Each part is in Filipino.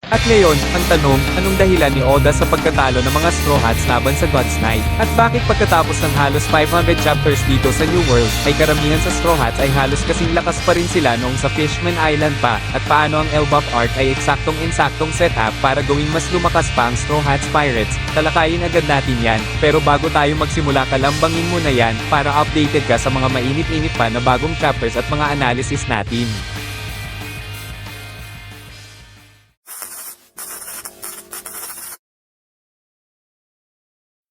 At ngayon, ang tanong, anong dahilan ni Oda sa pagkatalo ng mga Straw Hats laban sa God's Knight? At bakit pagkatapos ng halos 500 chapters dito sa New World, ay karamihan sa Straw Hats ay halos kasing lakas pa rin sila noong sa Fishman Island pa, at paano ang Elbaf arc ay eksaktong-insaktong setup para gawing mas lumakas pa ang Straw Hats Pirates? Talakayin agad natin yan, pero bago tayo magsimula kalambangin muna yan, para updated ka sa mga mainit-init pa na bagong chapters at mga analysis natin.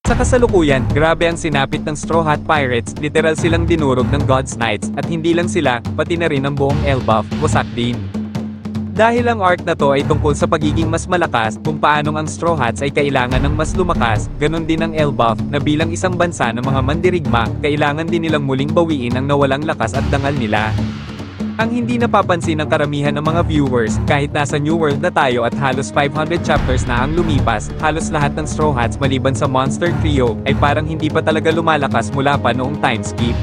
Sa kasalukuyan, grabe ang sinapit ng Straw Hat Pirates, literal silang dinurog ng God's Knights, at hindi lang sila, pati na rin ang buong Elbaf, wasak din. Dahil ang arc na to ay tungkol sa pagiging mas malakas, kung paanong ang Straw Hats ay kailangan ng mas lumakas, ganun din ang Elbaf, na bilang isang bansa ng mga mandirigma, kailangan din nilang muling bawiin ang nawalang lakas at dangal nila. Ang hindi napapansin ng karamihan ng mga viewers, kahit nasa New World na tayo at halos 500 chapters na ang lumipas, halos lahat ng Straw Hats maliban sa Monster Trio, ay parang hindi pa talaga lumalakas mula pa noong time skip.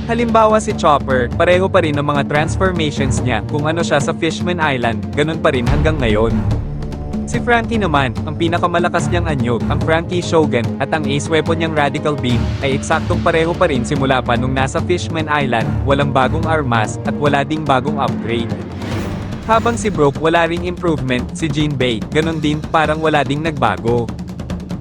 Halimbawa si Chopper, pareho pa rin ang mga transformations niya, kung ano siya sa Fishman Island, ganun pa rin hanggang ngayon. Si Franky naman, ang pinakamalakas niyang anyo, ang Franky Shogun, at ang ace weapon niyang Radical Beam, ay eksaktong pareho pa rin simula pa nung nasa Fishman Island, walang bagong armas, at wala ding bagong upgrade. Habang si Brook wala ring improvement, si Jinbei, ganun din, parang wala ding nagbago.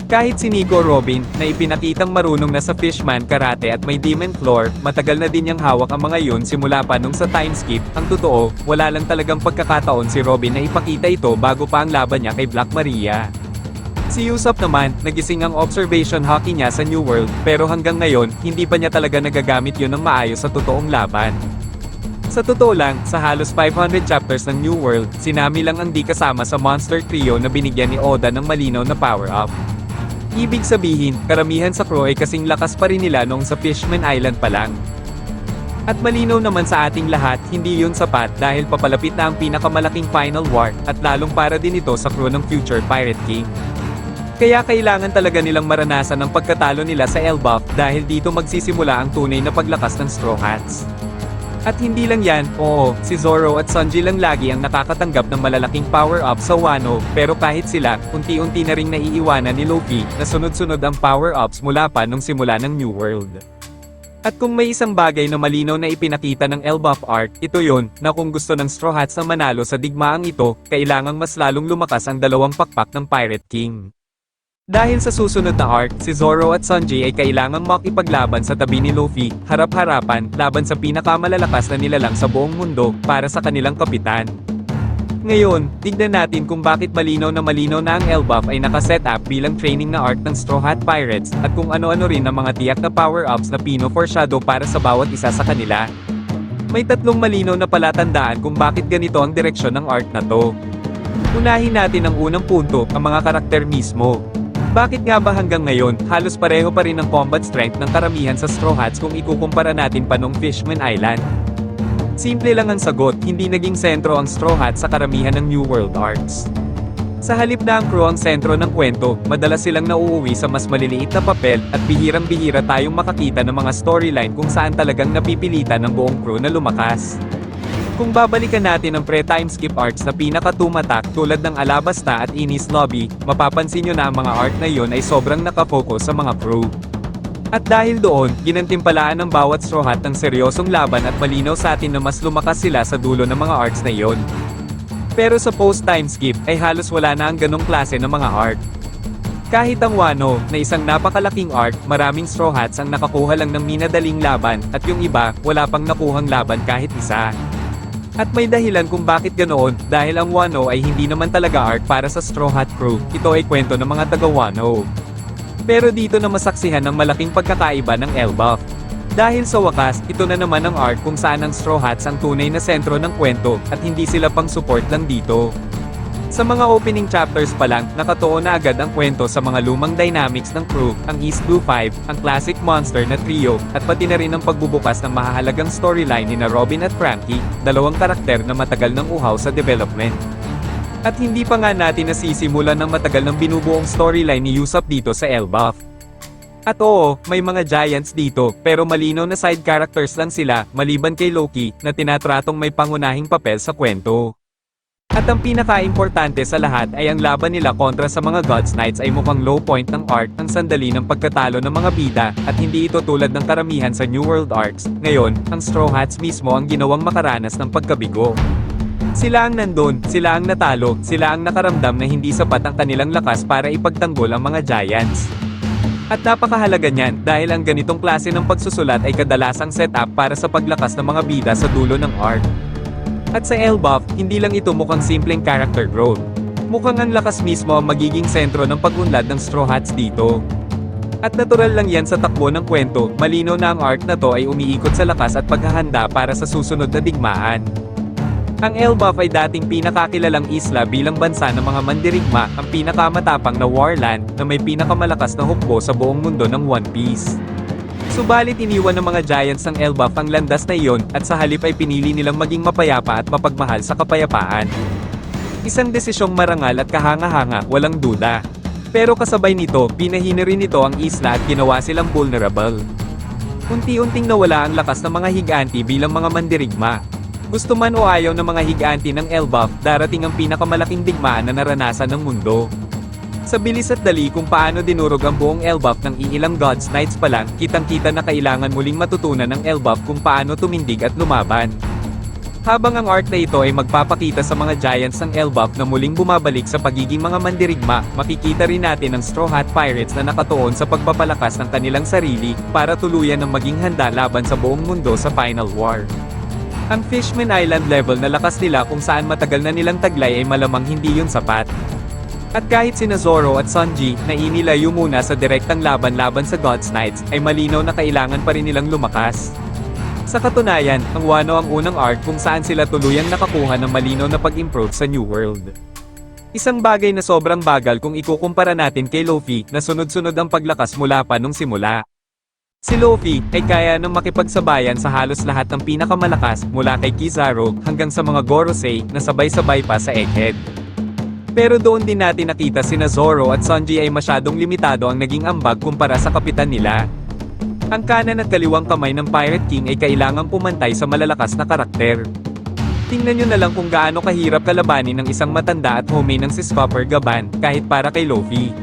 Kahit si Nico Robin, na ipinakitang marunong na sa Fishman Karate at may Demon Floor, matagal na din niyang hawak ang mga yun simula pa nung sa time skip, ang totoo, wala lang talagang pagkakataon si Robin na ipakita ito bago pa ang laban niya kay Black Maria. Si Usopp naman, nagising ang observation hockey niya sa New World, pero hanggang ngayon, hindi pa niya talaga nagagamit yun ng maayos sa totoong laban. Sa totoo lang, sa halos 500 chapters ng New World, si Nami lang ang di kasama sa Monster Trio na binigyan ni Oda ng malinaw na power-up. Ibig sabihin, karamihan sa crew ay kasing lakas pa rin nila noong sa Fishman Island pa lang. At malinaw naman sa ating lahat, hindi yun sapat dahil papalapit na ang pinakamalaking final war, at lalong para din ito sa crew ng future Pirate King. Kaya kailangan talaga nilang maranasan ang pagkatalo nila sa Elbaf dahil dito magsisimula ang tunay na paglakas ng Straw Hats. At hindi lang yan, oo, si Zoro at Sanji lang lagi ang nakakatanggap ng malalaking power-up sa Wano, pero kahit sila, unti-unti na ring naiiwanan ni Luffy, na sunod-sunod ang power-ups mula pa nung simula ng New World. At kung may isang bagay na malinaw na ipinakita ng Elbaf arc, ito yon, na kung gusto ng Straw Hats na manalo sa digmaang ito, kailangang mas lalong lumakas ang dalawang pakpak ng Pirate King. Dahil sa susunod na arc, si Zoro at Sanji ay kailangang makipaglaban sa tabi ni Luffy, harap-harapan, laban sa pinakamalalakas na nilalang sa buong mundo, para sa kanilang kapitan. Ngayon, tignan natin kung bakit malinaw na ang Elbaf ay nakaset up bilang training na arc ng Straw Hat Pirates, at kung ano-ano rin ang mga tiyak na power-ups na pino-foreshadow para sa bawat isa sa kanila. May tatlong malinaw na palatandaan kung bakit ganito ang direksyon ng arc na to. Unahin natin ang unang punto, ang mga karakter mismo. Bakit nga ba hanggang ngayon, halos pareho pa rin ang combat strength ng karamihan sa Straw Hats kung ikukumpara natin pa nung Fishman Island? Simple lang ang sagot, hindi naging sentro ang Straw Hats sa karamihan ng New World arcs. Sa halip na ang crew ang sentro ng kwento, madalas silang nauuwi sa mas maliliit na papel, at bihirang-bihira tayong makakita ng mga storyline kung saan talagang napipilitan ng buong crew na lumakas. Kung babalikan natin ang pre-time skip arcs na pinakatumatak tulad ng Alabasta at Enies Lobby, mapapansin nyo na ang mga arc na yon ay sobrang nakafocus sa mga crew. At dahil doon, ginantimpalaan ng bawat Straw Hat ng seryosong laban at malinaw sa atin na mas lumakas sila sa dulo ng mga arcs na yon. Pero sa post-time skip, ay halos wala na ang ganong klase ng mga arc. Kahit ang Wano, na isang napakalaking arc, maraming Straw Hats ang nakakuha lang ng minadaling laban, at yung iba, wala pang nakuhang laban kahit isa. At may dahilan kung bakit ganoon, dahil ang Wano ay hindi naman talaga arc para sa Straw Hat crew, ito ay kwento ng mga taga-Wano. Pero dito na masaksihan ng malaking pagkakaiba ng Elbaf. Dahil sa wakas, ito na naman ang arc kung saan ang Straw Hats ang tunay na sentro ng kwento, at hindi sila pang support lang dito. Sa mga opening chapters pa lang, nakatuon na agad ang kwento sa mga lumang dynamics ng crew, ang East Blue 5, ang classic monster na trio, at pati na rin ang pagbubukas ng mahahalagang storyline ni na Robin at Franky, dalawang karakter na matagal nang uhaw sa development. At hindi pa nga natin nasisimulan ng matagal ng binubuong storyline ni Usopp dito sa Elbaf. At oo, may mga giants dito, pero malinaw na side characters lang sila, maliban kay Loki, na tinatratong may pangunahing papel sa kwento. At ang pinaka-importante sa lahat ay ang laban nila kontra sa mga Gods Knights ay mukhang low point ng arc ang sandali ng pagkatalo ng mga bida, at hindi ito tulad ng karamihan sa New World arcs. Ngayon, ang Straw Hats mismo ang ginawang makaranas ng pagkabigo. Sila ang nandun, sila ang natalo, sila ang nakaramdam na hindi sapat ang kanilang lakas para ipagtanggol ang mga Giants. At napakahalaga niyan dahil ang ganitong klase ng pagsusulat ay kadalasang setup para sa paglakas ng mga bida sa dulo ng arc. At sa Elbaf, hindi lang ito mukhang simpleng character growth. Mukhang ang lakas mismo ang magiging sentro ng pag-unlad ng Straw Hats dito. At natural lang yan sa takbo ng kwento, malinaw na ang arc na to ay umiikot sa lakas at paghahanda para sa susunod na digmaan. Ang Elbaf ay dating pinakakilalang isla bilang bansa ng mga mandirigma, ang pinakamatapang na warland, na may pinakamalakas na hukbo sa buong mundo ng One Piece. Subalit iniwan ng mga Giants ng Elbaf ang landas na iyon, at sa halip ay pinili nilang maging mapayapa at mapagmahal sa kapayapaan. Isang desisyong marangal at kahanga-hanga, walang duda. Pero kasabay nito, pinahina rin nito ang isla at ginawa silang vulnerable. Unti-unting nawala ang lakas ng mga higanti bilang mga mandirigma. Gusto man o ayaw ng mga higanti ng Elbaf, darating ang pinakamalaking digmaan na naranasan ng mundo. Sa bilis at dali kung paano dinurog ang buong Elbaf ng iilang Gods Knights pa lang, kitang-kita na kailangan muling matutunan ng Elbaf kung paano tumindig at lumaban. Habang ang arc na ito ay magpapakita sa mga Giants ng Elbaf na muling bumabalik sa pagiging mga mandirigma, makikita rin natin ang Straw Hat Pirates na nakatuon sa pagpapalakas ng kanilang sarili, para tuluyan ng maging handa laban sa buong mundo sa Final War. Ang Fishman Island level na lakas nila kung saan matagal na nilang taglay ay malamang hindi yun sapat. At kahit sina Zoro at Sanji, na inilayo muna sa direktang laban-laban sa Gods Knights, ay malinaw na kailangan pa rin nilang lumakas. Sa katunayan, ang Wano ang unang arc kung saan sila tuluyang nakakuha ng malinaw na pag-improve sa New World. Isang bagay na sobrang bagal kung ikukumpara natin kay Luffy, na sunod-sunod ang paglakas mula pa nung simula. Si Luffy ay kaya nang makipagsabayan sa halos lahat ng pinakamalakas, mula kay Kizaru hanggang sa mga Gorosei, na sabay-sabay pa sa Egghead. Pero doon din natin nakita sina Zoro at Sanji ay masyadong limitado ang naging ambag kumpara sa kapitan nila. Ang kanan at kaliwang kamay ng Pirate King ay kailangang pumantay sa malalakas na karakter. Tingnan nyo na lang kung gaano kahirap kalabanin ng isang matanda at homie ng si Scopper Gaban, kahit para kay Luffy.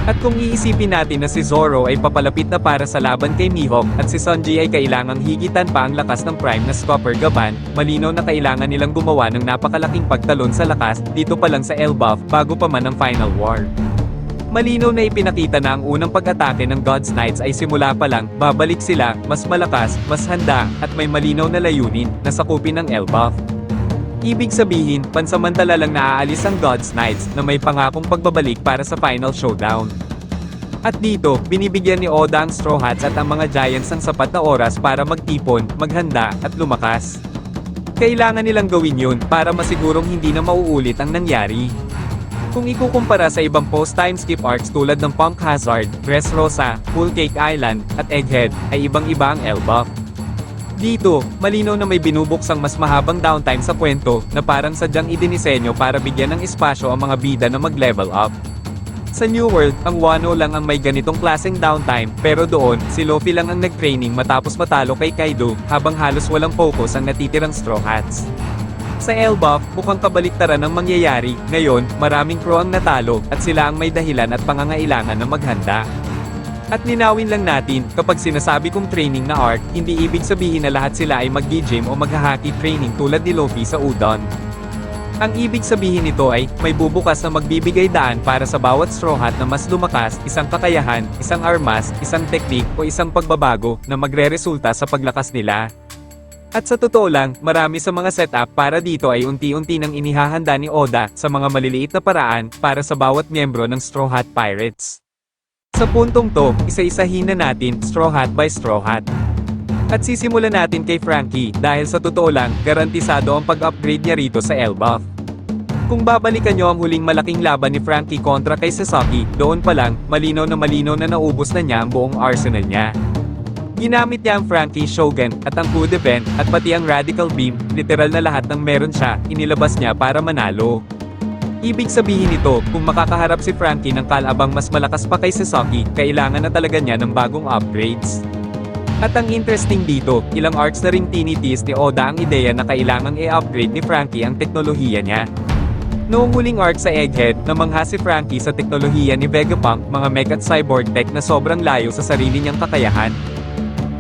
At kung iisipin natin na si Zoro ay papalapit na para sa laban kay Mihawk, at si Sanji ay kailangang higitan pa ang lakas ng prime na Scopper Gaban, malinaw na kailangan nilang gumawa ng napakalaking pagtalon sa lakas, dito pa lang sa Elbaf, bago pa man ang Final War. Malinaw na ipinakita na ang unang pag-atake ng Gods Knights ay simula pa lang, babalik sila, mas malakas, mas handa, at may malinaw na layunin, na sakupin ng Elbaf. Ibig sabihin, pansamantala lang naaalis ang Gods Knights, na may pangakong pagbabalik para sa final showdown. At dito, binibigyan ni Oda ang Straw Hats at ang mga Giants ng sapat na oras para magtipon, maghanda, at lumakas. Kailangan nilang gawin yun, para masigurong hindi na mauulit ang nangyari. Kung ikukumpara sa ibang post-time skip arcs tulad ng Punk Hazard, Dressrosa, Full Cake Island, at Egghead, ay ibang-iba ang Elbaf. Dito, malinaw na may binubuksang mas mahabang downtime sa kwento, na parang sadyang idinisenyo para bigyan ng espasyo ang mga bida na mag-level up. Sa New World, ang Wano lang ang may ganitong klaseng downtime, pero doon, si Luffy lang ang nag-training matapos matalo kay Kaido, habang halos walang focus ang natitirang Straw Hats. Sa Elbaf, mukhang kabaliktaran ang mangyayari, ngayon, maraming crew ang natalo, at sila ang may dahilan at pangangailangan na maghanda. At ninawin lang natin, kapag sinasabi kong training na arc, hindi ibig sabihin na lahat sila ay mag-gym o mag-haki training tulad ni Luffy sa Udon. Ang ibig sabihin nito ay, may bubukas na magbibigay daan para sa bawat Straw Hat na mas lumakas, isang kakayahan, isang armas, isang teknik o isang pagbabago, na magre-resulta sa paglakas nila. At sa totoo lang, marami sa mga setup para dito ay unti-unti nang inihahanda ni Oda, sa mga maliliit na paraan, para sa bawat miyembro ng Straw Hat Pirates. Sa puntong to, isa-isahin na natin, Straw Hat by Straw Hat. At sisimulan natin kay Franky, dahil sa totoo lang, garantisado ang pag-upgrade niya rito sa Elbaf. Kung babalikan nyo ang huling malaking laban ni Franky kontra kay Sasaki, doon pa lang, malinaw na naubos na niya ang buong arsenal niya. Ginamit niya ang Franky Shogun, at ang Coup de Vent, at pati ang Radical Beam, literal na lahat ng meron siya, inilabas niya para manalo. Ibig sabihin nito, kung makakaharap si Franky ng kalabang mas malakas pa kay Sasaki, kailangan na talaga niya ng bagong upgrades. At ang interesting dito, ilang arcs na ring tinitiis ni Oda ang ideya na kailangang i-upgrade ni Franky ang teknolohiya niya. Noong huling arc sa Egghead, namangha si Franky sa teknolohiya ni Vegapunk, mga mech at cyborg tech na sobrang layo sa sarili niyang kakayahan.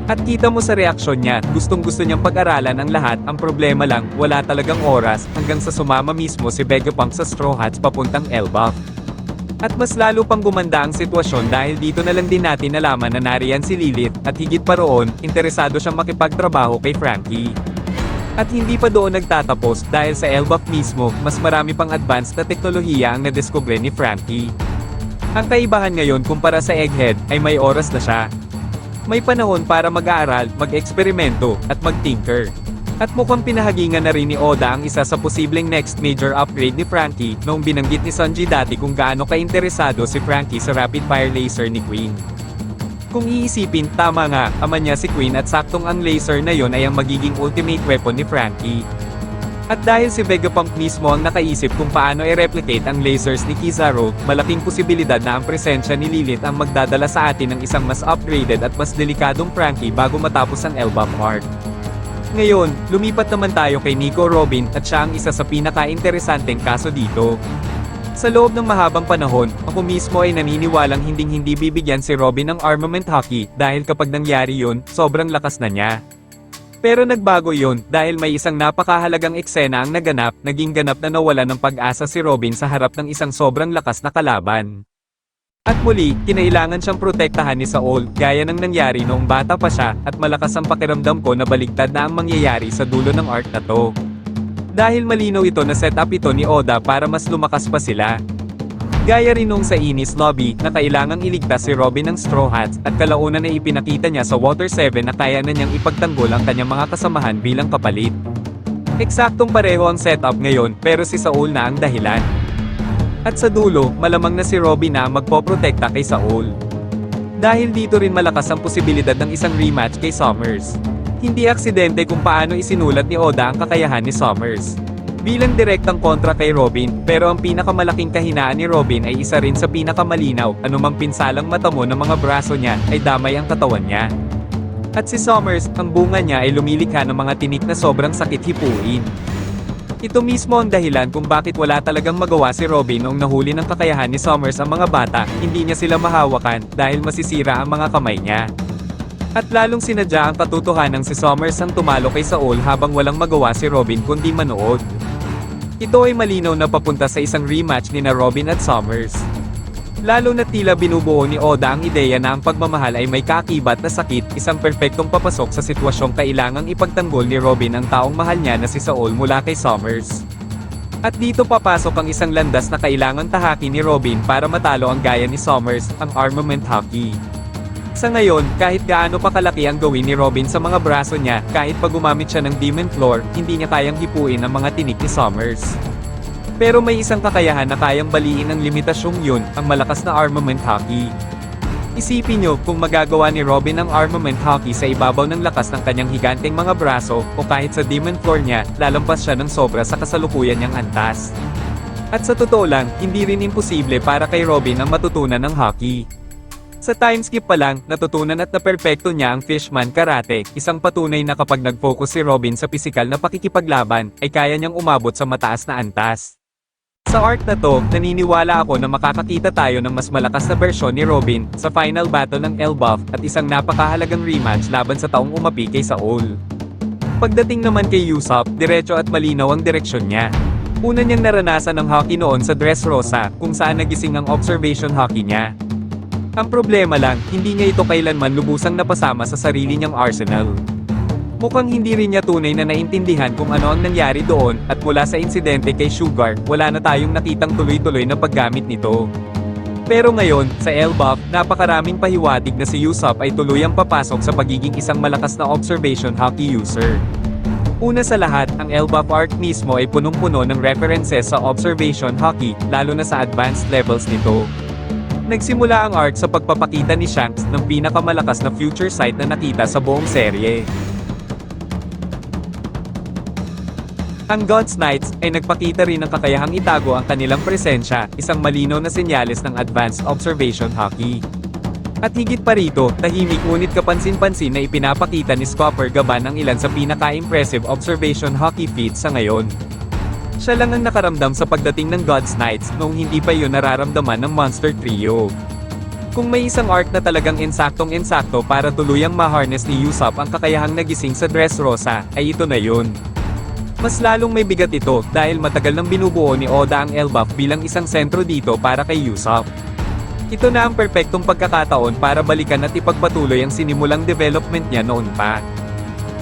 At kita mo sa reaksyon niya, gustong-gusto niyang pag-aralan ang lahat, ang problema lang, wala talagang oras, hanggang sa sumama mismo si Vegapunk sa Straw Hats papuntang Elbaf. At mas lalo pang gumanda ang sitwasyon dahil dito na lang din natin nalaman na nariyan si Lilith, at higit pa roon, interesado siyang makipagtrabaho kay Franky. At hindi pa doon nagtatapos dahil sa Elbaf mismo, mas marami pang advanced na teknolohiya ang nadiskubre ni Franky. Ang kaibahan ngayon kumpara sa Egghead, ay may oras na siya. May panahon para mag-aaral, mag-eksperimento, at mag-tinker. At mukhang pinahagingan na rin ni Oda ang isa sa posibleng next major upgrade ni Franky, noong binanggit ni Sanji dati kung gaano ka-interesado si Franky sa rapid fire laser ni Queen. Kung iisipin, tama nga, ama niya si Queen at saktong ang laser na yon ay ang magiging ultimate weapon ni Franky. At dahil si Vegapunk mismo ang nakaisip kung paano i-replicate ang lasers ni Kizaru, malaking posibilidad na ang presensya ni Lilith ang magdadala sa atin ng isang mas upgraded at mas delikadong Franky bago matapos ang Elbaf arc. Ngayon, lumipat naman tayo kay Nico Robin at siya ang isa sa pinaka-interesanteng kaso dito. Sa loob ng mahabang panahon, ako mismo ay naniniwalang hinding-hindi bibigyan si Robin ng armament hockey dahil kapag nangyari yun, sobrang lakas na niya. Pero nagbago yon dahil may isang napakahalagang eksena ang naganap, naging ganap na nawala ng pag-asa si Robin sa harap ng isang sobrang lakas na kalaban. At muli, kinailangan siyang protektahan ni Saul, gaya ng nangyari noong bata pa siya, at malakas ang pakiramdam ko na baligtad na ang mangyayari sa dulo ng arc na to. Dahil malinaw ito na setup ito ni Oda para mas lumakas pa sila. Gaya rin nung sa Enies Lobby, na kailangang iligtas si Robin ng Straw Hats, at kalaunan na ipinakita niya sa Water 7 na kaya na niyang ipagtanggol ang kanyang mga kasamahan bilang kapalit. Eksaktong pareho ang setup ngayon, pero si Saul na ang dahilan. At sa dulo, malamang na si Robin na magpoprotekta kay Saul. Dahil dito rin malakas ang posibilidad ng isang rematch kay Summers. Hindi aksidente kung paano isinulat ni Oda ang kakayahan ni Summers bilang direktang kontra kay Robin, pero ang pinakamalaking kahinaan ni Robin ay isa rin sa pinakamalinaw, anumang pinsalang mata mo ng mga braso niya, ay damay ang katawan niya. At si Summers, ang bunga niya ay lumilikha ng mga tinik na sobrang sakit hipuin. Ito mismo ang dahilan kung bakit wala talagang magawa si Robin noong nahuli ng kakayahan ni Summers ang mga bata, hindi niya sila mahawakan, dahil masisira ang mga kamay niya. At lalong sinadya ang katotohanan si Summers ang tumalo kay Saul habang walang magawa si Robin kundi manood. Ito ay malinaw na papunta sa isang rematch ni na Robin at Summers. Lalo na tila binubuo ni Oda ang ideya na ang pagmamahal ay may kaakibat na sakit, isang perpektong papasok sa sitwasyong kailangang ipagtanggol ni Robin ang taong mahal niya na si Saul mula kay Summers. At dito papasok ang isang landas na kailangang tahaki ni Robin para matalo ang gaya ni Summers, ang armament hockey. Sa ngayon, kahit gaano pa kalaki ang gawin ni Robin sa mga braso niya, kahit pag gumamit siya ng Demon Floor, hindi niya kayang hipuin ang mga tinik ni Summers. Pero may isang kakayahan na kayang baliin ang limitasyong yun, ang malakas na armament hockey. Isipin nyo, kung magagawa ni Robin ang armament hockey sa ibabaw ng lakas ng kanyang higanteng mga braso, o kahit sa Demon Floor niya, lalampas siya ng sobra sa kasalukuyan niyang antas. At sa totoo lang, hindi rin imposible para kay Robin ang matutunan ng hockey. Sa timeskip pa lang, natutunan at naperpekto niya ang Fishman Karate, isang patunay na kapag nag-focus si Robin sa pisikal na pakikipaglaban, ay kaya niyang umabot sa mataas na antas. Sa arc na to, naniniwala ako na makakakita tayo ng mas malakas na bersyon ni Robin, sa final battle ng Elbaf, at isang napakahalagang rematch laban sa taong umapi kay Saul. Pagdating naman kay Usopp, diretso at malinaw ang direksyon niya. Una niyang naranasan ang hockey noon sa Dressrosa, kung saan nagising ang observation hockey niya. Ang problema lang, hindi niya ito kailanman lubusang napasama sa sarili niyang arsenal. Mukhang hindi rin niya tunay na naintindihan kung ano ang nangyari doon, at mula sa insidente kay Sugar, wala na tayong nakitang tuloy-tuloy na paggamit nito. Pero ngayon, sa Elbaf, napakaraming pahiwatig na si Usopp ay tuluyang papasok sa pagiging isang malakas na observation hockey user. Una sa lahat, ang Elbaf arc mismo ay punong-puno ng references sa observation hockey, lalo na sa advanced levels nito. Nagsimula ang arc sa pagpapakita ni Shanks ng pinakamalakas na future sight na nakita sa buong serye. Ang God's Knights ay nagpakita rin ng kakayahang itago ang kanilang presensya, isang malinaw na senyales ng advanced observation hockey. At higit pa rito, tahimik ngunit kapansin-pansin na ipinapakita ni Scopper Gaban ang ilan sa pinaka-impressive observation hockey feats sa ngayon. Siya lang ang nakaramdam sa pagdating ng God's Knights noong hindi pa yun nararamdaman ng Monster Trio. Kung may isang arc na talagang insaktong-insakto para tuluyang ma-harness ni Usopp ang kakayahang nagising sa Dressrosa, ay ito na yun. Mas lalong may bigat ito dahil matagal nang binubuo ni Oda ang Elbaf bilang isang sentro dito para kay Usopp. Ito na ang perpektong pagkakataon para balikan at ipagpatuloy ang sinimulang development niya noon pa.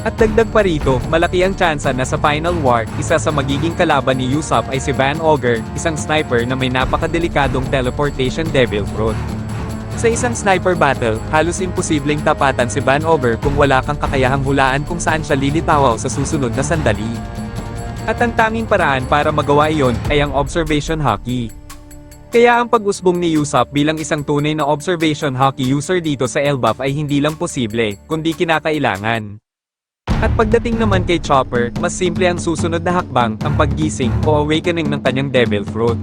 At dagdag pa rito, malaki ang tsansa na sa Final War, isa sa magiging kalaban ni Usopp ay si Van Ogre, isang sniper na may napakadelikadong teleportation devil fruit. Sa isang sniper battle, halos imposibleng tapatan si Van Ogre kung wala kang kakayahang hulaan kung saan siya lilitawaw sa susunod na sandali. At ang tanging paraan para magawa iyon ay ang observation hockey. Kaya ang pag-usbong ni Usopp bilang isang tunay na observation hockey user dito sa Elbaf ay hindi lang posible, kundi kinakailangan. At pagdating naman kay Chopper, mas simple ang susunod na hakbang, ang paggising o awakening ng kanyang devil fruit.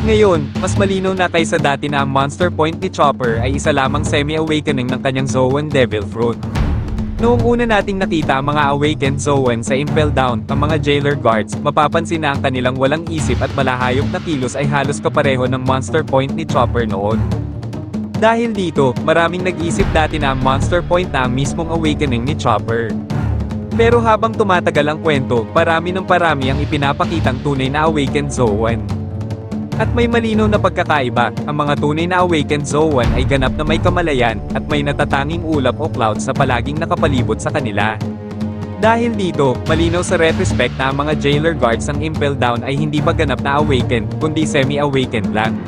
Ngayon, mas malinaw na kaysa dati na ang monster point ni Chopper ay isa lamang semi-awakening ng kanyang Zoan devil fruit. Noong una nating nakita ang mga awakened Zoan sa Impel Down, ang mga jailer guards, mapapansin na ang kanilang walang isip at malahayop na kilos ay halos kapareho ng monster point ni Chopper noon. Dahil dito, maraming nag-isip dati na ang monster point na ang mismong awakening ni Chopper. Pero habang tumatagal ang kwento, parami ng parami ang ipinapakitang tunay na awakened Zoan. At may malinaw na pagkakaiba, ang mga tunay na awakened Zoan ay ganap na may kamalayan, at may natatanging ulap o cloud sa palaging nakapalibot sa kanila. Dahil dito, malinaw sa retrospect na ang mga jailer guards ng Impel Down ay hindi pa ganap na awakened, kundi semi-awakened lang.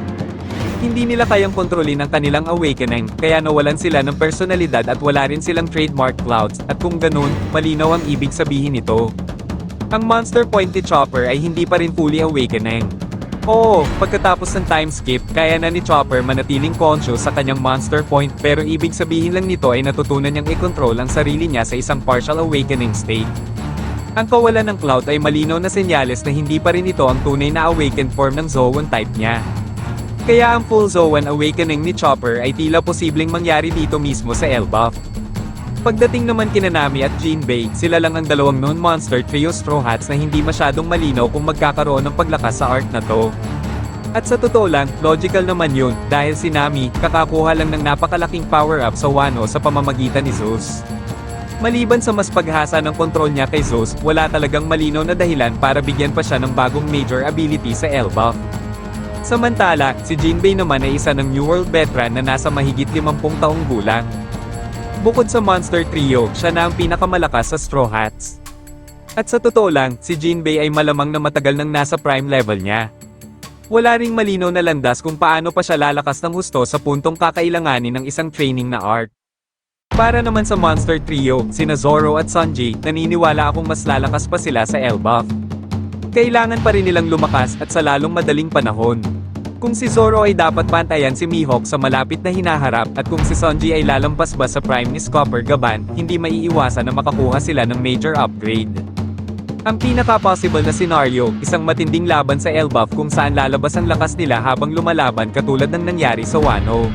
Hindi nila kayang kontrolin ang kanilang awakening, kaya nawalan sila ng personalidad at wala rin silang trademark clouds, at kung ganun, malinaw ang ibig sabihin nito. Ang monster point ni Chopper ay hindi pa rin fully awakening. Oo, pagkatapos ng time skip, kaya na ni Chopper manatiling conscious sa kanyang monster point, pero ibig sabihin lang nito ay natutunan niyang i-control ang sarili niya sa isang partial awakening state. Ang kawalan ng cloud ay malinaw na senyales na hindi pa rin ito ang tunay na awakened form ng Zoan type niya. Kaya ang full Zoan awakening ni Chopper ay tila posibleng mangyari dito mismo sa Elbaf. Pagdating naman kina Nami at Jinbei, sila lang ang dalawang non-monster trio Straw Hats na hindi masyadong malinaw kung magkakaroon ng paglakas sa arc na to. At sa totoo lang, logical naman yun, dahil si Nami, kakakuha lang ng napakalaking power-up sa Wano sa pamamagitan ni Zeus. Maliban sa mas paghasa ng kontrol niya kay Zeus, wala talagang malinaw na dahilan para bigyan pa siya ng bagong major ability sa Elbaf. Samantala, si Jinbei naman ay isa ng New World veteran na nasa mahigit 50 taong gulang. Bukod sa Monster Trio, siya na ang pinakamalakas sa Straw Hats. At sa totoo lang, si Jinbei ay malamang na matagal nang nasa prime level niya. Wala ring malinaw na landas kung paano pa siya lalakas ng husto sa puntong kakailanganin ng isang training na arc. Para naman sa Monster Trio, sina Zoro at Sanji, naniniwala akong mas lalakas pa sila sa Elbaf. Kailangan pa rin nilang lumakas at sa lalong madaling panahon. Kung si Zoro ay dapat pantayan si Mihawk sa malapit na hinaharap at kung si Sanji ay lalampas ba sa prime ni Scopper Gaban, hindi maiiwasan na makakuha sila ng major upgrade. Ang pinaka-possible na senaryo, isang matinding laban sa Elbaf kung saan lalabas ang lakas nila habang lumalaban katulad ng nangyari sa Wano.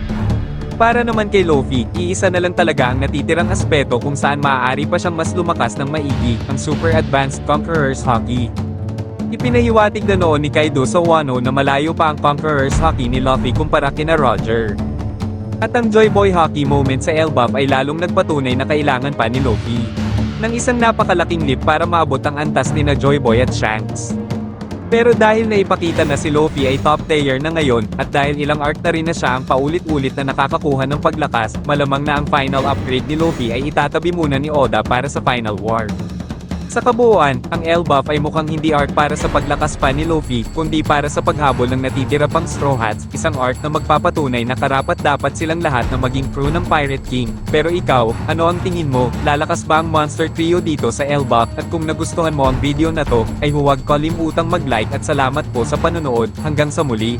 Para naman kay Luffy, iisa na lang talaga ang natitirang aspeto kung saan maaari pa siyang mas lumakas ng maigi, ang Super Advanced Conqueror's Haki. Ipinahiwatig na noon ni Kaido sa Wano na malayo pa ang Conqueror's Haki ni Luffy kumpara kina Roger. At ang Joy Boy Haki moment sa Elbaf ay lalong nagpatunay na kailangan pa ni Luffy ng isang napakalaking leap para maabot ang antas ni na Joy Boy at Shanks. Pero dahil naipakita na si Luffy ay top tier na ngayon, at dahil ilang arc na rin na siya ang paulit-ulit na nakakakuha ng paglakas, malamang na ang final upgrade ni Luffy ay itatabi muna ni Oda para sa Final War. Sa kabuuan, ang Elbaf ay mukhang hindi arc para sa paglakas pa ni Luffy, kundi para sa paghabol ng natitira pang Straw Hats, isang arc na magpapatunay na karapat-dapat silang lahat na maging crew ng Pirate King. Pero ikaw, ano ang tingin mo? Lalakas ba ang Monster Trio dito sa Elbaf? At kung nagustuhan mo ang video na to, ay huwag kalimutang mag-like at salamat po sa panonood. Hanggang sa muli.